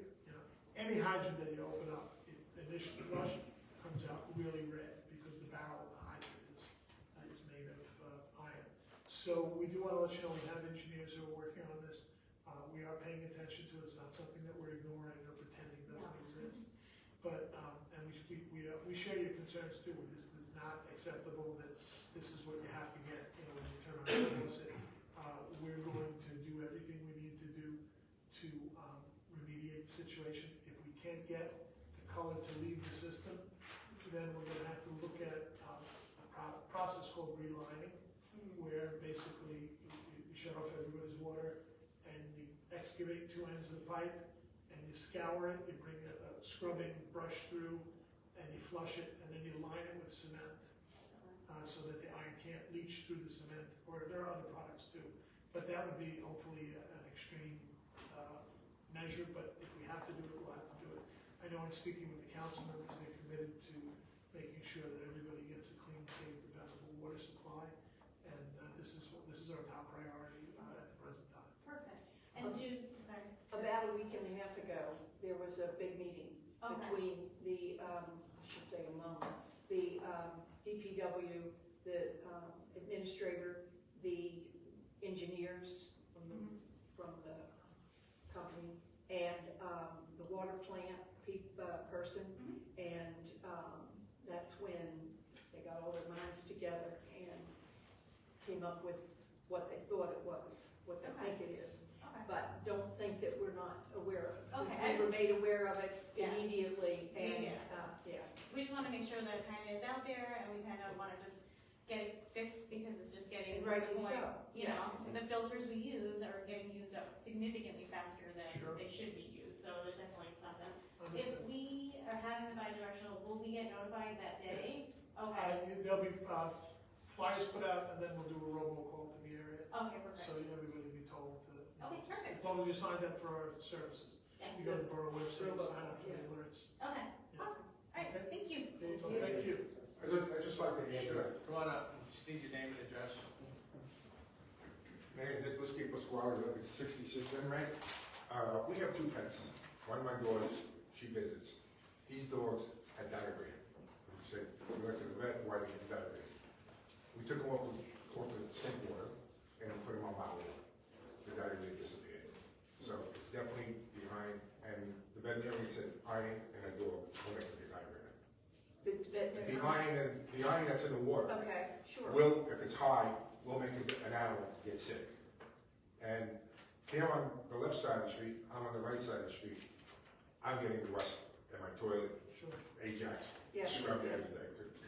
Any hydrant that you open up, initial flush comes out really red because the barrel of the hydrant is made of iron. So we do want to let you know we have engineers who are working on this. We are paying attention to it. It's not something that we're ignoring or pretending doesn't exist. But, and we share your concerns too. This is not acceptable that this is what you have to get, when you turn on the faucet. We're going to do everything we need to do to remediate the situation. If we can't get the color to leave the system, then we're going to have to look at a process called relining, where basically you shut off everybody's water and you excavate 2 ends of the pipe and you scour it, you bring a scrubbing brush through and you flush it, and then you line it with cement so that the iron can't leach through the cement, or there are other products too. But that would be hopefully an extreme measure, but if we have to do it, we'll have to do it. I know mind speaking with the council members, they're committed to making sure that everybody gets a clean, safe, dependable water supply. And this is our top priority at the present time. Perfect. And Jude, sorry. About a week and a half ago, there was a big meeting Okay. between the, I should say among, the DPW, the administrator, the engineers from the company, and the water plant person, and that's when they got all their minds together and came up with what they thought it was, what they think it is. Okay. But don't think that we're not aware of it. Okay. We were made aware of it Yeah. immediately, and, yeah. We just want to make sure that it kind of is out there, and we kind of want to just get it fixed because it's just getting And rightly to the point, so, you know, yes. the filters we use are getting used up significantly faster than Sure. they should be used, so there's definitely something. If Understood. we are having the bi-directional, will we get notified that day? Okay, There'll be flyers put out, and then we'll do a robocall to the area, okay, so perfect. everybody will be told to. Okay, perfect. As long as you signed up for our services. Yes, You go to the borough website, sign up for the Yeah. alerts. okay, awesome. All right, Okay. thank you. So thank you. I'd just like to add to that. Come on up, just need your name and address. My name is Nicholas K. Pasquale, I live at 66 Enright. We have two pets. One of my daughters, she visits. These dogs had diarrhea. We said, we went to the vet, why they get diarrhea? We took them off the sink water and put them on bottled water. The diarrhea disappeared. So it's definitely behind, and the veterinarian said iron and a dog will make them get diarrhea. The iron that's in the water Okay, sure. will, if it's high, will make an animal get sick. And here on the left side of the street, I'm on the right side of the street, I'm getting rust in my toilet, Sure. Ajax, Yeah. scrubbed everything.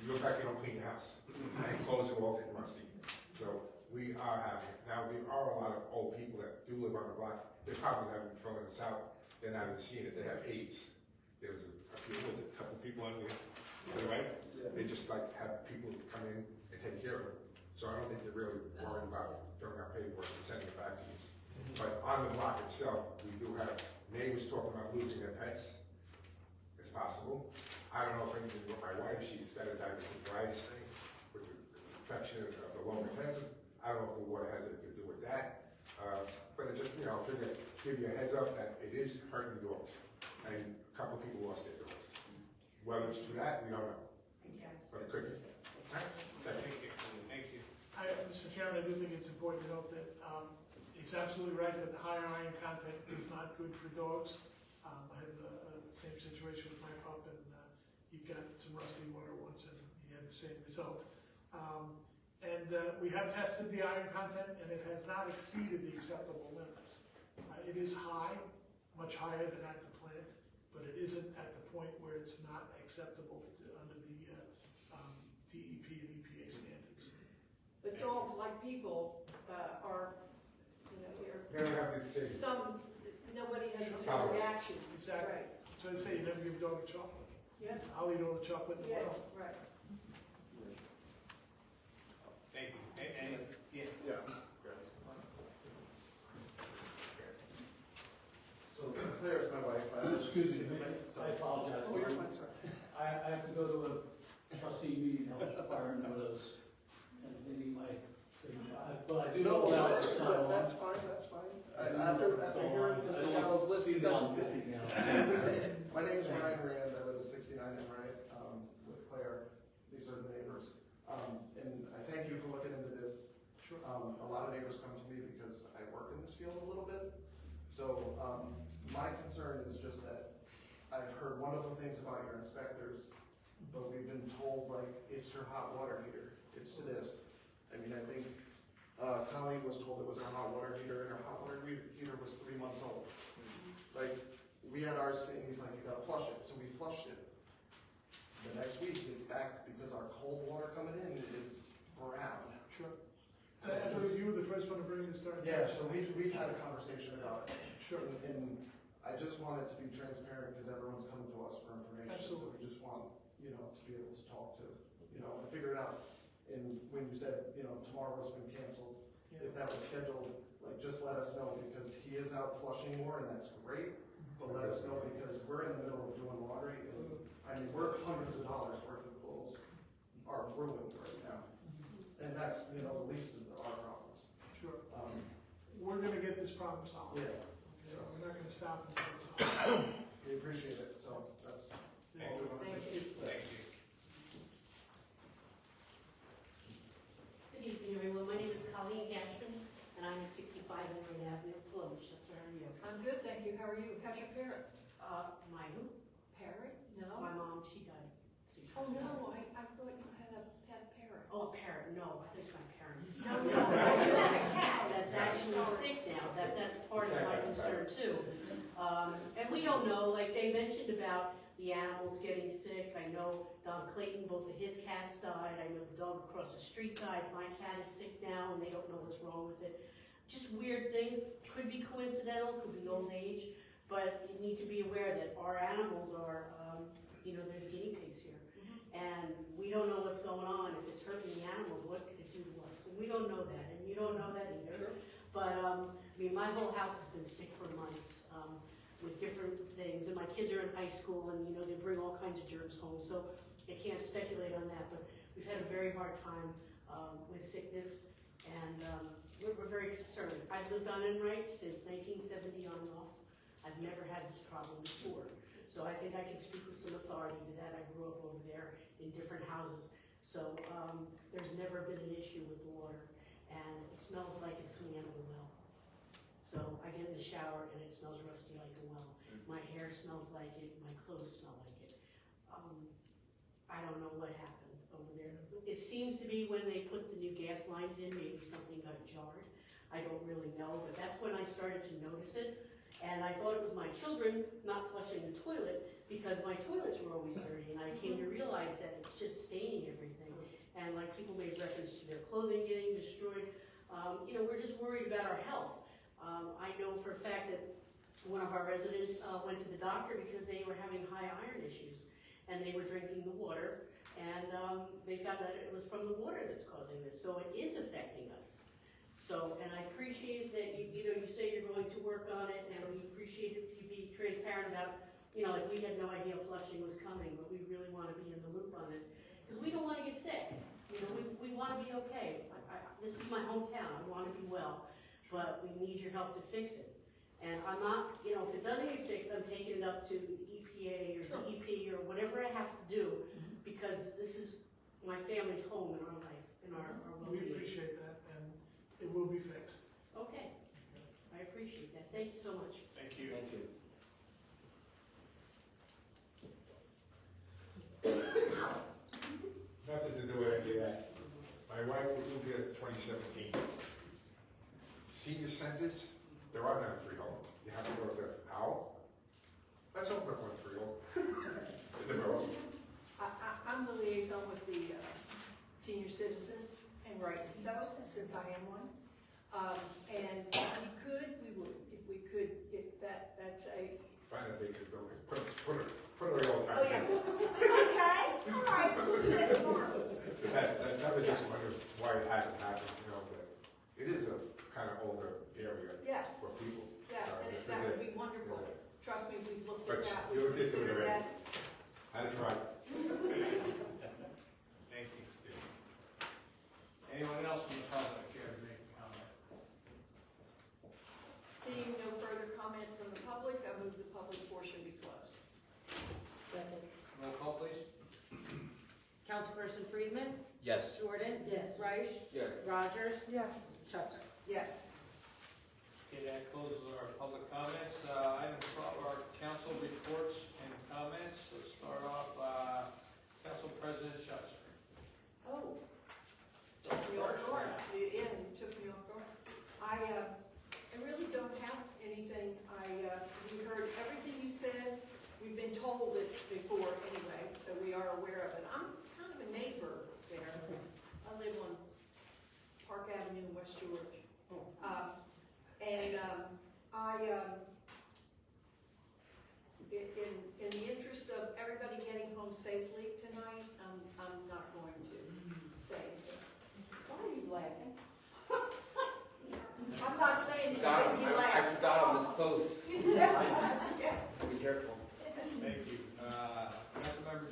You look back, you don't clean the house, and clothes are all getting rusty. So we are having, now there are a lot of old people that do live on the block, they probably haven't filling this out, they're not even seeing it, they have AIDS. There was a couple people on there, on the right, they just like have people come in and take care of them. So I don't think they're really worried about filling out paperwork and sending it back to us. But on the block itself, we do have neighbors talking about losing their pets. It's possible. I don't know if anything with my wife, she's got a diverticulitis thing with the infection of the lung intestines. I don't know if the water has anything to do with that. But it just, figure, give you a heads up that it is hurting dogs. And a couple people lost their dogs. Whether it's true that, we don't know. But it could be. Thank you. Thank you. Mr. Chairman, I do think it's important to note that it's absolutely right that the higher iron content is not good for dogs. I had the same situation with my pup, and he got some rusty water once, and he had the same result. We have tested the iron content, and it has not exceeded the acceptable limits. It is high, much higher than at the plant, but it isn't at the point where it's not acceptable under the DEP and EPA standards. But dogs, like people, are, They don't have this thing. nobody has the same Tolerance. reaction. Exactly. Right. So they say you never give a dog a chocolate. Yeah, I'll eat all the chocolate in the yeah, world. right. Thank you. And, yeah. So Claire's my wife. Excuse me, Sorry. I apologize. Oh, you're fine, sorry. I have to go to a trustee meeting, I was requiring notice, and they need my signature. But I do know No, that it's not on. that's fine. After hearing Mr. Gallo's list, you guys are busy. My name is Ryan Rand, I live at 69 Enright, with Claire, these are the neighbors. And I thank you for looking into this. Sure. A lot of neighbors come to me because I work in this field a little bit. So, my concern is just that I've heard wonderful things about your inspectors, but we've been told like, it's your hot water heater, it's to this. I mean, I think, Colleen was told it was her hot water heater, and her hot water heater was 3 months old. Like, we had ours thing, he's like, you gotta flush it, so we flushed it. The next week, it's back because our cold water coming in is brown. Sure. I believe you were the first one to bring this to our Yeah, attention. so we've had a conversation about it. Sure. And I just want it to be transparent because everyone's coming to us for information. Absolutely. So we just want, to be able to talk to, and figure it out. And when you said, tomorrow's been canceled, if that was scheduled, like, just let us know because he is out flushing more and that's great. But let us know because we're in the middle of doing laundry I mean, we're hundreds of dollars worth of clothes are ruined right now. And that's, you know, the least of our problems. Sure. We're gonna get this problem solved. Yeah. So we're not gonna stop until it's solved. We appreciate it, so that's all we want to Thank do. you. Thank you. Good evening, everyone. My name is Colleen Cashman, and I'm at 65 Edward Avenue, Flemish. That's where I am. I'm good, thank you. How are you? How's your parrot? My who? Parrot? My No? mom, she died. Oh, no, I thought you had a pet parrot. Oh, a parrot. No, I think it's my parent. No, I do no. have a cat that's actually sick now. That's part of my concern, too. And we don't know, like they mentioned about the animals getting sick. I know Don Clayton, both of his cats died. I know the dog across the street died. My cat is sick now, and they don't know what's wrong with it. Just weird things. Could be coincidental, could be old age, but you need to be aware that our animals are, they're the guinea pigs here. And we don't know what's going on. If it's hurting the animals, what could it do to us? And we don't know that, and you don't know that either. But, my whole house has been sick for months with different things. And my kids are in high school, and, they bring all kinds of germs home. So I can't speculate on that, but we've had a very hard time with sickness. And we're very concerned. I've lived on Enright since 1970 on and off. I've never had this problem before. So I think I can speak with some authority to that. I grew up over there in different houses. So there's never been an issue with the water. And it smells like it's coming out of a well. So I get in the shower and it smells rusty like a well. My hair smells like it, my clothes smell like it. I don't know what happened over there. It seems to be when they put the new gas lines in, maybe something got jarred. I don't really know, but that's when I started to notice it. And I thought it was my children not flushing the toilet because my toilets were always dirty. And I came to realize that it's just staining everything. And like people made reference to their clothing getting destroyed. We're just worried about our health. I know for a fact that one of our residents went to the doctor because they were having high iron issues. And they were drinking the water. And they found that it was from the water that's causing this. So it is affecting us. So, and I appreciate that you say you're going to work on it, and we appreciate it, you be transparent about, like we had no idea flushing was coming, but we really want to be in the loop on this, because we don't want to get sick. We want to be okay. This is my hometown, I want to be well, but we need your help to fix it. And I'm not, if it doesn't get fixed, I'm taking it up to EPA or DEP or whatever I have to do, because this is my family's home in our life, in our We well-being. appreciate that, and it will be fixed. Okay, I appreciate that. Thank you so much. Thank you. Thank you. Nothing to do with any of that. My wife moved here in 2017. Senior centers, there are none in Freehold. You have to go to Howell. Let's open up one in Freehold. In the borough. I'm the liaison with the senior citizens, and rightly so, since I am one. And if we could, we would. If we could, that's a. Find a vacant building, put it all the Oh, time. yeah. Okay, all right, we'll do that tomorrow. That was just wondering why it hasn't happened, but it is a kind of older area Yes, for people. yeah, So and if that they would did, be wonderful. yeah. Trust me, we've looked But at that, you we've did do it considered already. that. Had to try. Thank you. Anyone else from the public care to make a comment? Seeing no further comment from the public, I move the public portion be closed. Second. Roll call, please. Councilperson Friedman? Yes. Jordan? Yes. Reich? Yes. Rogers? Yes. Schuster? Yes. Okay, that closes our public comments. Item 12 are council reports and comments. Let's start off, Council President Schuster. Oh. Took me off guard. You took me off guard. I really don't have anything. We heard everything you said. We've been told it before anyway, so we are aware of it. I'm kind of a neighbor there. I live on Park Avenue in West George. In the interest of everybody getting home safely tonight, I'm not going to say anything. Why are you laughing? I'm not saying it to make you laugh. I forgot I was close. Yeah. Be careful. Thank you. Councilmember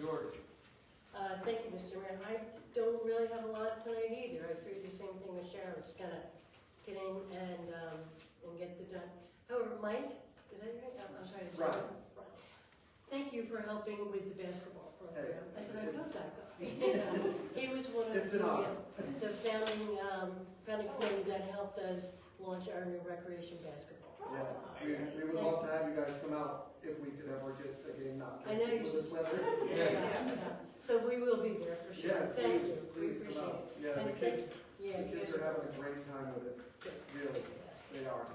I don't really have a lot tonight either. I figured the same thing with Sharon, just gotta get in and get the done. However, Mike, is that your name? I'm sorry. Ron. Thank you for helping with the basketball program. I said, I know It's- that guy. He was one of It's an honor. the founding committee that helped us launch our new recreation basketball. Yeah, we would love to have you guys come out if we could ever get the game not I know you canceled with this weather. Yeah. So we will be there for sure. Yeah, Thank please, you. We please appreciate come it. out. Yeah, And the kids, yeah, the you kids guys are having a great time with it, really, they are.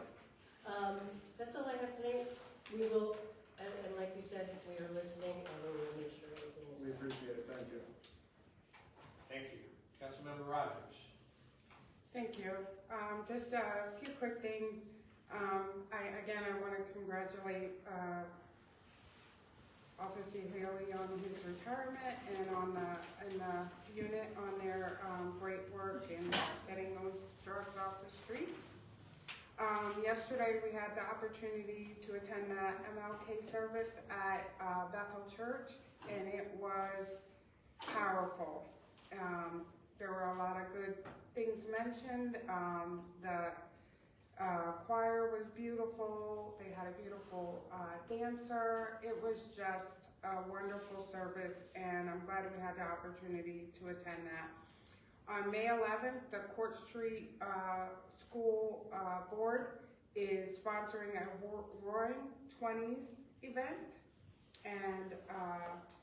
That's all I have today. We will, and like you said, we are listening and we will make sure everything is. We appreciate it, thank you. Thank you. Councilmember Rogers. Thank you. Just a few quick things. I want to congratulate Officer Haley on his retirement and on the unit on their great work in getting those drugs off the street. Yesterday we had the opportunity to attend the MLK service at Bethel Church, and it was powerful. There were a lot of good things mentioned. The choir was beautiful. They had a beautiful dancer. It was just a wonderful service, and I'm glad we had the opportunity to attend that. On May 11th, the Court Street School Board is sponsoring a Roaring 20s event, and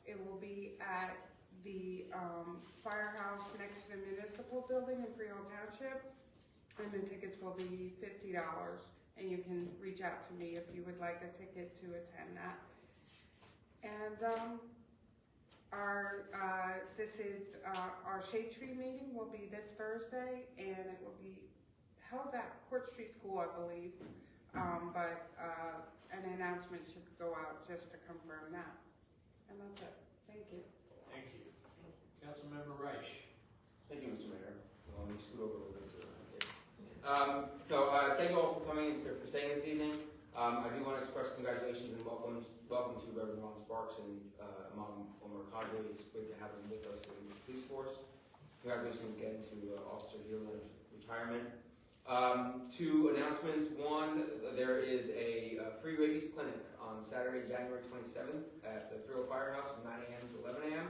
it will be at the firehouse next to the municipal building in Freehold Township, and the tickets will be $50, and you can reach out to me if you would like a ticket to attend that. And our shade tree meeting will be this Thursday, and it will be held at Court Street School, I believe. But an announcement should go out just to confirm that. And that's it. Thank you. Thank you. Councilmember Reich. Thank you, Mr. Mayor. Let me scoot over a little bit. Thank you all for coming and for staying this evening. I do want to express congratulations and welcome to Reverend Ron Sparks and Mom Omar Cadre. It's great to have him with us in the police force. Congratulations again to Officer Healer's retirement. Two announcements. One, there is a free rabies clinic on Saturday, January 27th at the Freehold Firehouse from 9 a.m. to 11 a.m.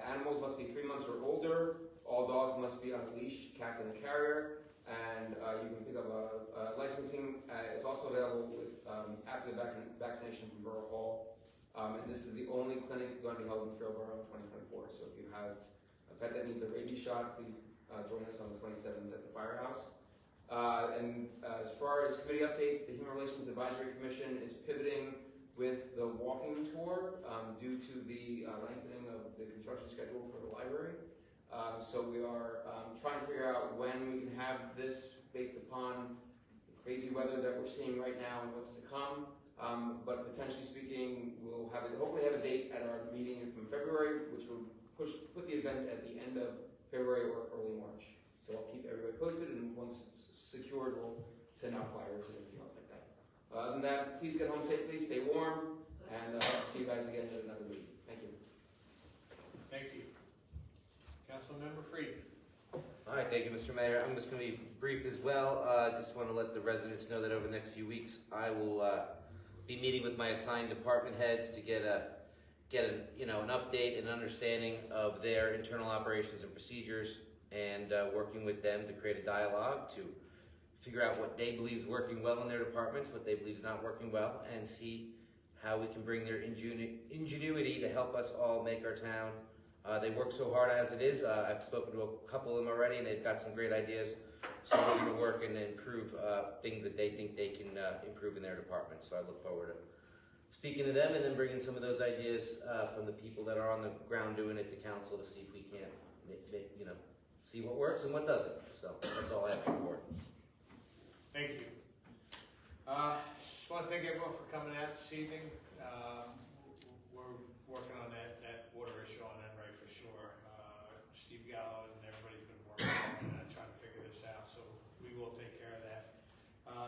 Animals must be 3 months or older. All dogs must be on a leash, cats in a carrier, and you can pick up a licensing. It's also available with, after the vaccination from Borough Hall. And this is the only clinic going to be held in Freehold Borough in 2024. So if you have a pet that needs a rabies shot, please join us on the 27th at the firehouse. As far as committee updates, the Human Relations Advisory Commission is pivoting with the walking tour due to the lengthening of the construction schedule for the library. So we are trying to figure out when we can have this based upon the crazy weather that we're seeing right now and what's to come. But potentially speaking, we'll hopefully have a date at our meeting from February, which will put the event at the end of February or early March. So I'll keep everybody posted, and once it's secured, we'll send out flyers and everything else like that. Other than that, please get home safely, stay warm, and I'll see you guys again at another meeting. Thank you. Thank you. Councilmember Friedman. All right, thank you, Mr. Mayor. I'm just going to be brief as well. Just want to let the residents know that over the next few weeks, I will be meeting with my assigned department heads to get an update and understanding of their internal operations and procedures, and working with them to create a dialogue to figure out what they believe is working well in their departments, what they believe is not working well, and see how we can bring their ingenuity to help us all make our town. They work so hard as it is. I've spoken to a couple of them already, and they've got some great ideas. So we're going to work and improve things that they think they can improve in their departments. So I look forward to speaking to them and then bringing some of those ideas from the people that are on the ground doing it to council to see if we can't, see what works and what doesn't. So that's all I have to report. Thank you. Just want to thank everyone for coming out this evening. We're working on that water issue on Enright for sure. Steve Gallo and everybody's been working on that, trying to figure this out, so we will take care of that.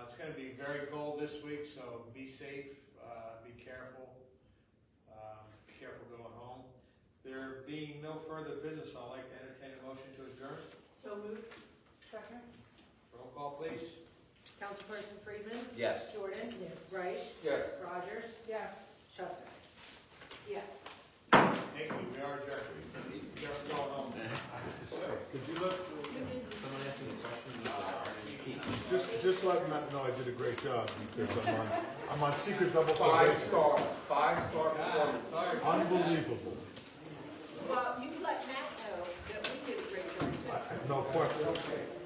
It's going to be very cold this week, so be safe, be careful. Be careful going home. There being no further business, I'd like to entertain a motion to adjourn. So moved. Second? Roll call, please. Councilperson Friedman? Yes. Jordan? Yes. Reich? Yes. Rogers? Yes. Schutzer? Yes. Thank you, we are adjourned. Just going home. Could you look, Someone asking a question? just so I can know I did a great job, because I'm on secret double Five probation. star performance. Sorry. Unbelievable. Well, you let Matt know that we did a great job too. No question.